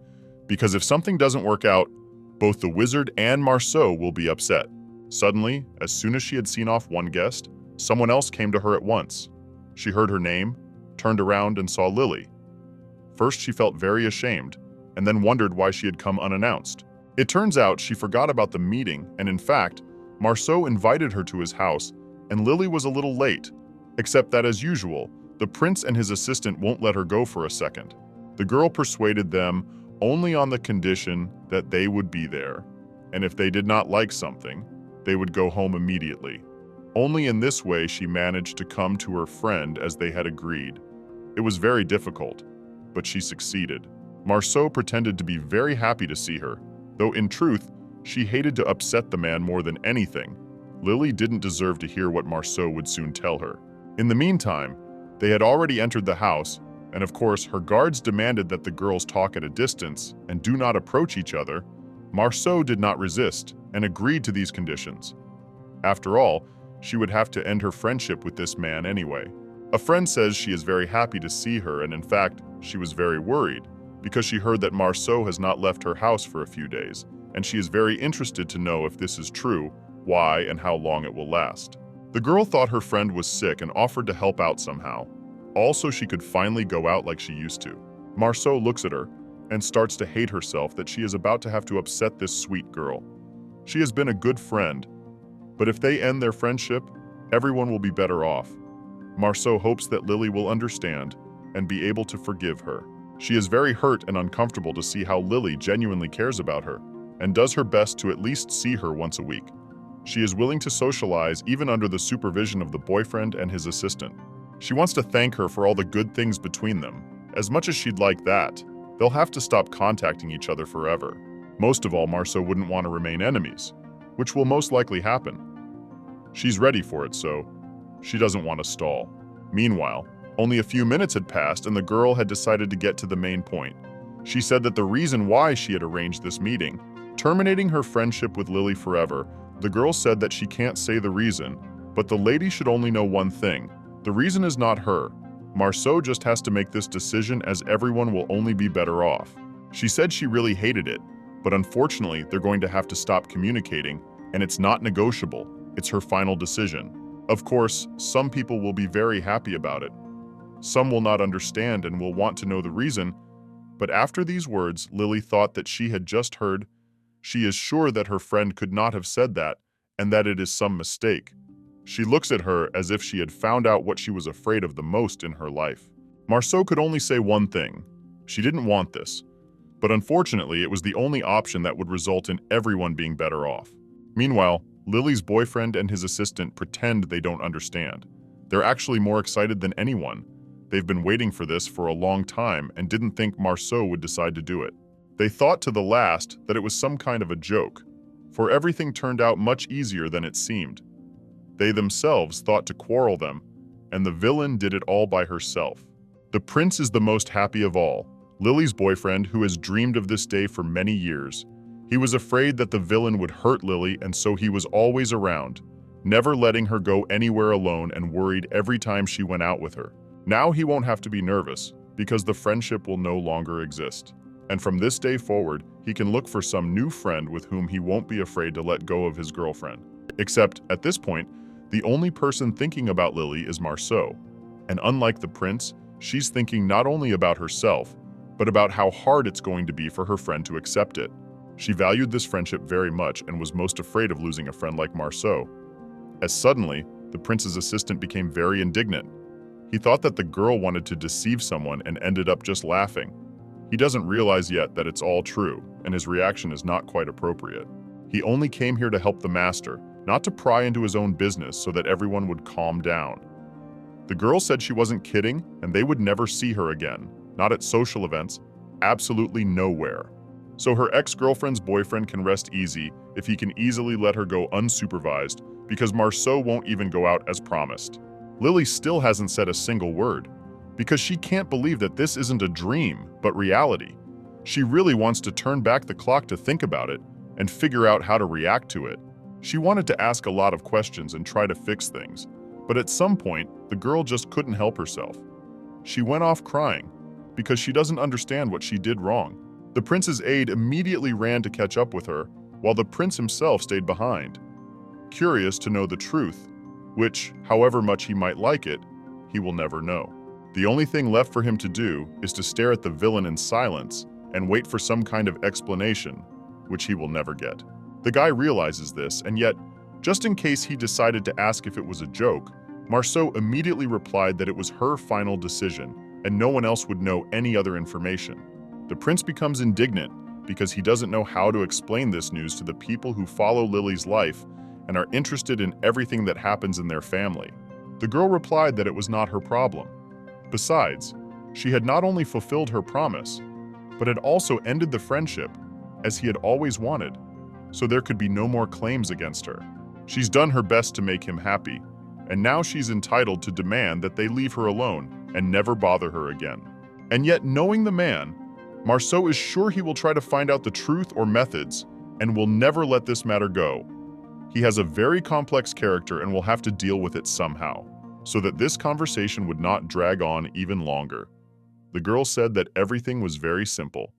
because if something doesn't work out, both the wizard and Maro will be upset. Suddenly, as soon as she had seen off one guest, someone else came to her at once. She heard her name, turned around and saw Lily. First she felt very ashamed, and then wondered why she had come unannounced. It turns out she forgot about the meeting, and in fact, Maro invited her to his house, and Lily was a little late, except that as usual, the prince and his assistant won't let her go for a second. The girl persuaded them only on the condition that they would be there, and if they did not like something, they would go home immediately. Only in this way she managed to come to her friend as they had agreed. It was very difficult, but she succeeded. Maro pretended to be very happy to see her, though in truth, she hated to upset the man more than anything. Lily didn't deserve to hear what Maro would soon tell her. In the meantime, they had already entered the house, and of course her guards demanded that the girls talk at a distance and do not approach each other. Maro did not resist and agreed to these conditions. After all, she would have to end her friendship with this man anyway. A friend says she is very happy to see her, and in fact, she was very worried because she heard that Maro has not left her house for a few days, and she is very interested to know if this is true, why, and how long it will last. The girl thought her friend was sick and offered to help out somehow, also she could finally go out like she used to. Maro looks at her and starts to hate herself that she is about to have to upset this sweet girl. She has been a good friend, but if they end their friendship, everyone will be better off. Maro hopes that Lily will understand and be able to forgive her. She is very hurt and uncomfortable to see how Lily genuinely cares about her and does her best to at least see her once a week. She is willing to socialize even under the supervision of the boyfriend and his assistant. She wants to thank her for all the good things between them. As much as she'd like that, they'll have to stop contacting each other forever. Most of all, Maro wouldn't want to remain enemies, which will most likely happen. She's ready for it, so she doesn't want to stall. Meanwhile, only a few minutes had passed and the girl had decided to get to the main point. She said that the reason why she had arranged this meeting, terminating her friendship with Lily forever, the girl said that she can't say the reason, but the lady should only know one thing. The reason is not her. Maro just has to make this decision as everyone will only be better off. She said she really hated it, but unfortunately they're going to have to stop communicating, and it's not negotiable. It's her final decision. Of course, some people will be very happy about it. Some will not understand and will want to know the reason, but after these words, Lily thought that she had just heard, she is sure that her friend could not have said that, and that it is some mistake. She looks at her as if she had found out what she was afraid of the most in her life. Marceau could only say one thing. She didn't want this. But unfortunately, it was the only option that would result in everyone being better off. Meanwhile, Lily's boyfriend and his assistant pretend they don't understand. They're actually more excited than anyone. They've been waiting for this for a long time and didn't think Marceau would decide to do it. They thought to the last that it was some kind of a joke, for everything turned out much easier than it seemed. They themselves thought to quarrel them, and the villain did it all by herself. The prince is the most happy of all, Lily's boyfriend, who has dreamed of this day for many years. He was afraid that the villain would hurt Lily, and so he was always around, never letting her go anywhere alone, and worried every time she went out with her. Now he won't have to be nervous, because the friendship will no longer exist. And from this day forward, he can look for some new friend with whom he won't be afraid to let go of his girlfriend. Except, at this point, the only person thinking about Lily is Marceau. And unlike the prince, she's thinking not only about herself, but about how hard it's going to be for her friend to accept it. She valued this friendship very much and was most afraid of losing a friend like Marceau. As suddenly, the prince's assistant became very indignant. He thought that the girl wanted to deceive someone and ended up just laughing. He doesn't realize yet that it's all true, and his reaction is not quite appropriate. He only came here to help the master, not to pry into his own business so that everyone would calm down. The girl said she wasn't kidding, and they would never see her again, not at social events, absolutely nowhere. So her ex-girlfriend's boyfriend can rest easy if he can easily let her go unsupervised, because Marceau won't even go out as promised. Lily still hasn't said a single word, because she can't believe that this isn't a dream, but reality. She really wants to turn back the clock to think about it and figure out how to react to it. She wanted to ask a lot of questions and try to fix things, but at some point, the girl just couldn't help herself. She went off crying because she doesn't understand what she did wrong. The prince's aide immediately ran to catch up with her, while the prince himself stayed behind, curious to know the truth, which, however much he might like it, he will never know. The only thing left for him to do is to stare at the villain in silence and wait for some kind of explanation, which he will never get. The guy realizes this, and yet, just in case he decided to ask if it was a joke, Marceau immediately replied that it was her final decision and no one else would know any other information. The prince becomes indignant because he doesn't know how to explain this news to the people who follow Lily's life and are interested in everything that happens in their family. The girl replied that it was not her problem. Besides, she had not only fulfilled her promise, but had also ended the friendship, as he had always wanted, so there could be no more claims against her. She's done her best to make him happy, and now she's entitled to demand that they leave her alone and never bother her again. And yet, knowing the man, Marceau is sure he will try to find out the truth or methods and will never let this matter go. He has a very complex character and will have to deal with it somehow, so that this conversation would not drag on even longer. The girl said that everything was very simple.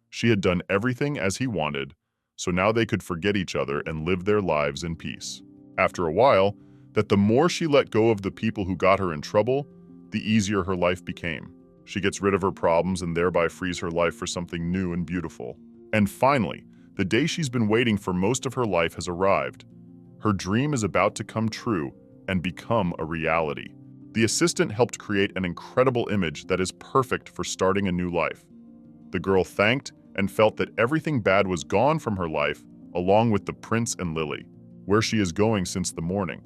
She had done everything as he wanted, so now they could forget each other and live their lives in peace. After a while, that the more she let go of the people who got her in trouble, the easier her life became. She gets rid of her problems and thereby frees her life for something new and beautiful. And finally, the day she's been waiting for most of her life has arrived. Her dream is about to come true and become a reality. The assistant helped create an incredible image that is perfect for starting a new life. The girl thanked and felt that everything bad was gone from her life, along with the prince and Lily, where she is going since the morning,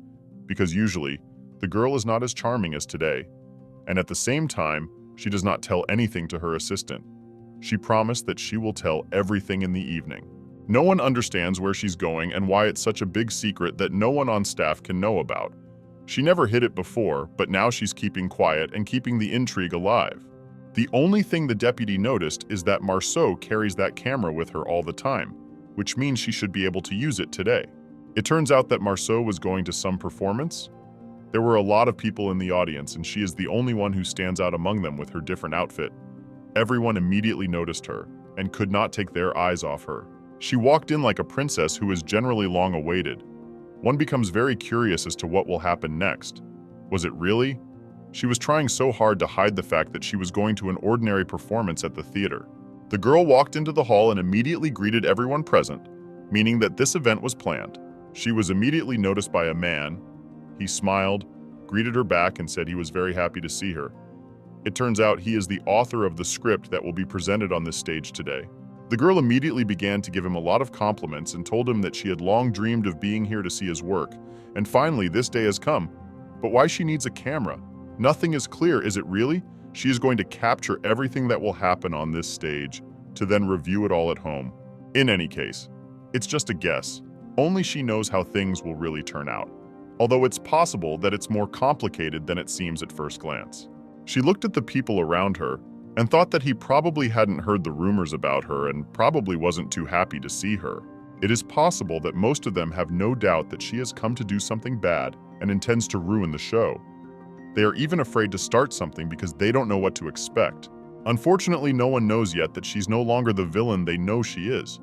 because usually, the girl is not as charming as today, and at the same time, she does not tell anything to her assistant. She promised that she will tell everything in the evening. No one understands where she's going and why it's such a big secret that no one on staff can know about. She never hid it before, but now she's keeping quiet and keeping the intrigue alive. The only thing the deputy noticed is that Marceau carries that camera with her all the time, which means she should be able to use it today. It turns out that Marceau was going to some performance. There were a lot of people in the audience, and she is the only one who stands out among them with her different outfit. Everyone immediately noticed her and could not take their eyes off her. She walked in like a princess who is generally long awaited. One becomes very curious as to what will happen next. Was it really? She was trying so hard to hide the fact that she was going to an ordinary performance at the theater. The girl walked into the hall and immediately greeted everyone present, meaning that this event was planned. She was immediately noticed by a man. He smiled, greeted her back, and said he was very happy to see her. It turns out he is the author of the script that will be presented on this stage today. The girl immediately began to give him a lot of compliments and told him that she had long dreamed of being here to see his work, and finally this day has come. But why she needs a camera? Nothing is clear, is it really? She is going to capture everything that will happen on this stage to then review it all at home. In any case, it's just a guess. Only she knows how things will really turn out. Although it's possible that it's more complicated than it seems at first glance. She looked at the people around her and thought that he probably hadn't heard the rumors about her and probably wasn't too happy to see her. It is possible that most of them have no doubt that she has come to do something bad and intends to ruin the show. They are even afraid to start something because they don't know what to expect. Unfortunately, no one knows yet that she's no longer the villain they know she is.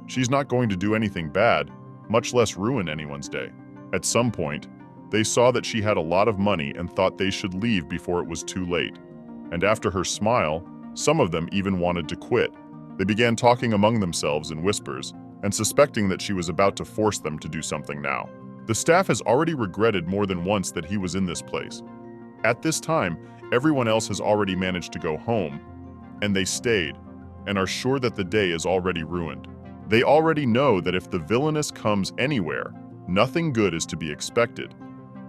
She's not going to do anything bad, much less ruin anyone's day. At some point, they saw that she had a lot of money and thought they should leave before it was too late. And after her smile, some of them even wanted to quit. They began talking among themselves in whispers and suspecting that she was about to force them to do something now. The staff has already regretted more than once that he was in this place. At this time, everyone else has already managed to go home, and they stayed and are sure that the day is already ruined. They already know that if the villainess comes anywhere, nothing good is to be expected.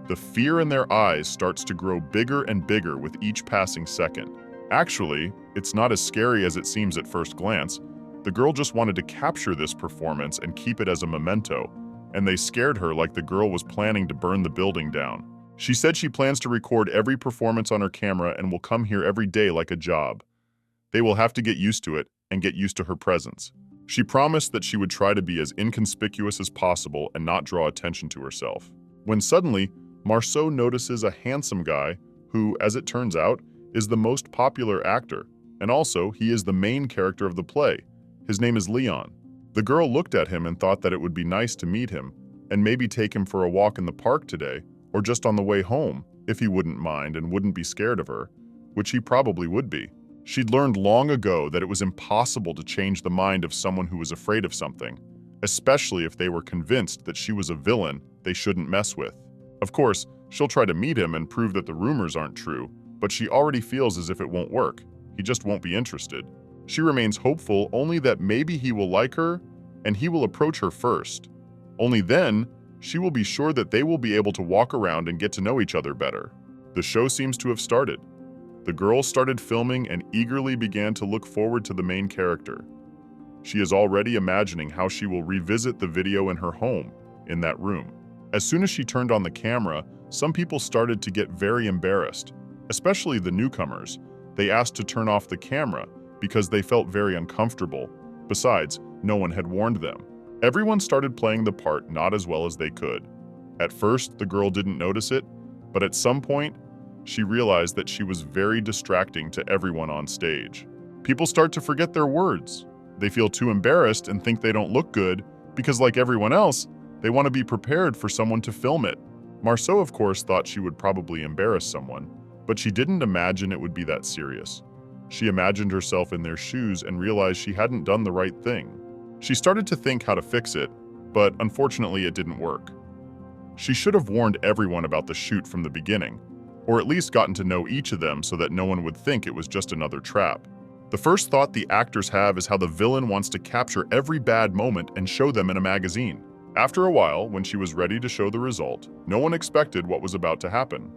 The fear in their eyes starts to grow bigger and bigger with each passing second. Actually, it's not as scary as it seems at first glance. The girl just wanted to capture this performance and keep it as a memento, and they scared her like the girl was planning to burn the building down. She said she plans to record every performance on her camera and will come here every day like a job. They will have to get used to it and get used to her presence. She promised that she would try to be as inconspicuous as possible and not draw attention to herself. When suddenly, Marceau notices a handsome guy who, as it turns out, is the most popular actor, and also he is the main character of the play. His name is Leon. The girl looked at him and thought that it would be nice to meet him and maybe take him for a walk in the park today, or just on the way home, if he wouldn't mind and wouldn't be scared of her, which he probably would be. She'd learned long ago that it was impossible to change the mind of someone who was afraid of something, especially if they were convinced that she was a villain they shouldn't mess with. Of course, she'll try to meet him and prove that the rumors aren't true, but she already feels as if it won't work. He just won't be interested. She remains hopeful only that maybe he will like her and he will approach her first. Only then, she will be sure that they will be able to walk around and get to know each other better. The show seems to have started. The girl started filming and eagerly began to look forward to the main character. She is already imagining how she will revisit the video in her home, in that room. As soon as she turned on the camera, some people started to get very embarrassed, especially the newcomers. They asked to turn off the camera because they felt very uncomfortable. Besides, no one had warned them. Everyone started playing the part not as well as they could. At first, the girl didn't notice it, but at some point, she realized that she was very distracting to everyone on stage. People start to forget their words. They feel too embarrassed and think they don't look good because, like everyone else, they want to be prepared for someone to film it. Marceau, of course, thought she would probably embarrass someone, but she didn't imagine it would be that serious. She imagined herself in their shoes and realized she hadn't done the right thing. She started to think how to fix it, but unfortunately it didn't work. She should have warned everyone about the shoot from the beginning, or at least gotten to know each of them so that no one would think it was just another trap. The first thought the actors have is how the villain wants to capture every bad moment and show them in a magazine. After a while, when she was ready to show the result, no one expected what was about to happen,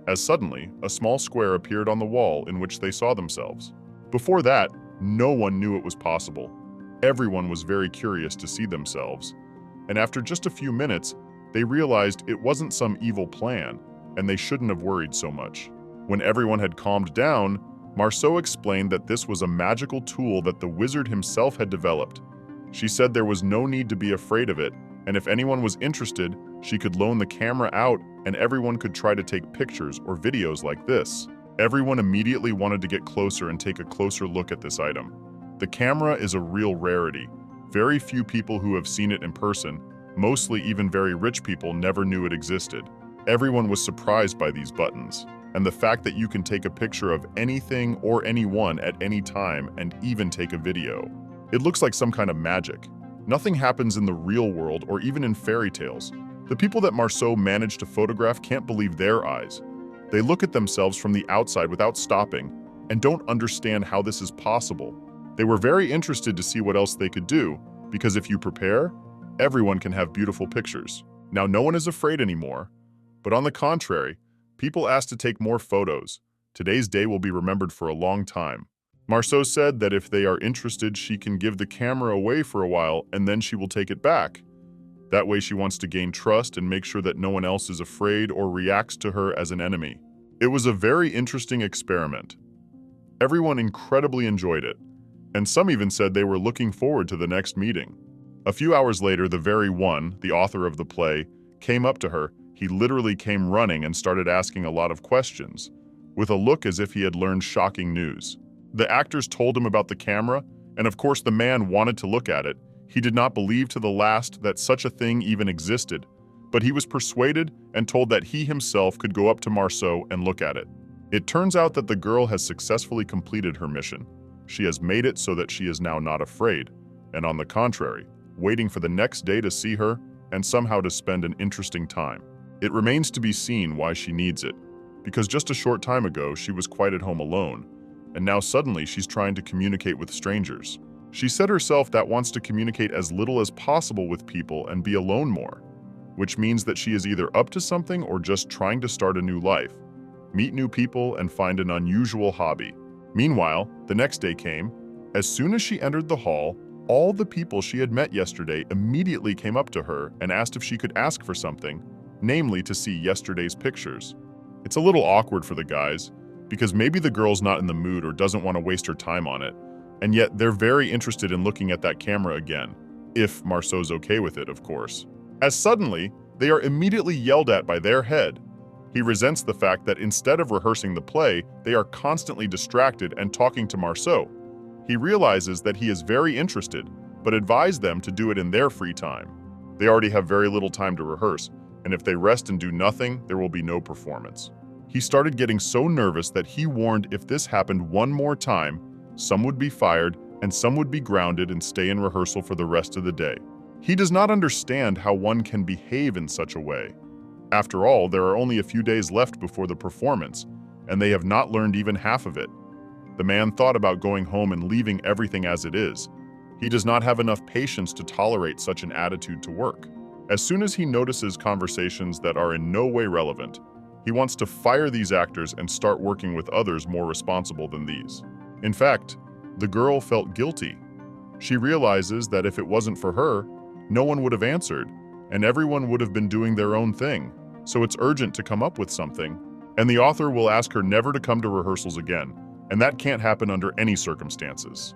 as suddenly a small square appeared on the wall in which they saw themselves. Before that, no one knew it was possible. Everyone was very curious to see themselves, and after just a few minutes, they realized it wasn't some evil plan, and they shouldn't have worried so much. When everyone had calmed down, Marceau explained that this was a magical tool that the wizard himself had developed. She said there was no need to be afraid of it, and if anyone was interested, she could loan the camera out and everyone could try to take pictures or videos like this. Everyone immediately wanted to get closer and take a closer look at this item. The camera is a real rarity. Very few people who have seen it in person, mostly even very rich people, never knew it existed. Everyone was surprised by these buttons. and the fact that you can take a picture of anything or anyone at any time and even take a video. It looks like some kind of magic. Nothing happens in the real world or even in fairy tales. The people that Marceau managed to photograph can't believe their eyes. They look at themselves from the outside without stopping and don't understand how this is possible. They were very interested to see what else they could do, because if you prepare, everyone can have beautiful pictures. Now, no one is afraid anymore, but on the contrary, people asked to take more photos. Today's day will be remembered for a long time. Marceau said that if they are interested, she can give the camera away for a while and then she will take it back. That way she wants to gain trust and make sure that no one else is afraid or reacts to her as an enemy. It was a very interesting experiment. Everyone incredibly enjoyed it, and some even said they were looking forward to the next meeting. A few hours later, the very one, the author of the play, came up to her. He literally came running and started asking a lot of questions, with a look as if he had learned shocking news. The actors told him about the camera, and of course the man wanted to look at it. He did not believe to the last that such a thing even existed, but he was persuaded and told that he himself could go up to Marceau and look at it. It turns out that the girl has successfully completed her mission. She has made it so that she is now not afraid, and on the contrary, waiting for the next day to see her and somehow to spend an interesting time. It remains to be seen why she needs it, because just a short time ago she was quite at home alone, and now suddenly she's trying to communicate with strangers. She said herself that wants to communicate as little as possible with people and be alone more, which means that she is either up to something or just trying to start a new life, meet new people, and find an unusual hobby. Meanwhile, the next day came. As soon as she entered the hall, all the people she had met yesterday immediately came up to her and asked if she could ask for something, namely to see yesterday's pictures. It's a little awkward for the guys, because maybe the girl's not in the mood or doesn't want to waste her time on it, and yet they're very interested in looking at that camera again, if Marceau's okay with it, of course. As suddenly, they are immediately yelled at by their head. He resents the fact that instead of rehearsing the play, they are constantly distracted and talking to Marceau. He realizes that he is very interested, but advised them to do it in their free time. They already have very little time to rehearse, and if they rest and do nothing, there will be no performance. He started getting so nervous that he warned if this happened one more time, some would be fired and some would be grounded and stay in rehearsal for the rest of the day. He does not understand how one can behave in such a way. After all, there are only a few days left before the performance, and they have not learned even half of it. The man thought about going home and leaving everything as it is. He does not have enough patience to tolerate such an attitude to work. As soon as he notices conversations that are in no way relevant, he wants to fire these actors and start working with others more responsible than these. In fact, the girl felt guilty. She realizes that if it wasn't for her, no one would have answered, and everyone would have been doing their own thing. So it's urgent to come up with something, and the author will ask her never to come to rehearsals again, and that can't happen under any circumstances.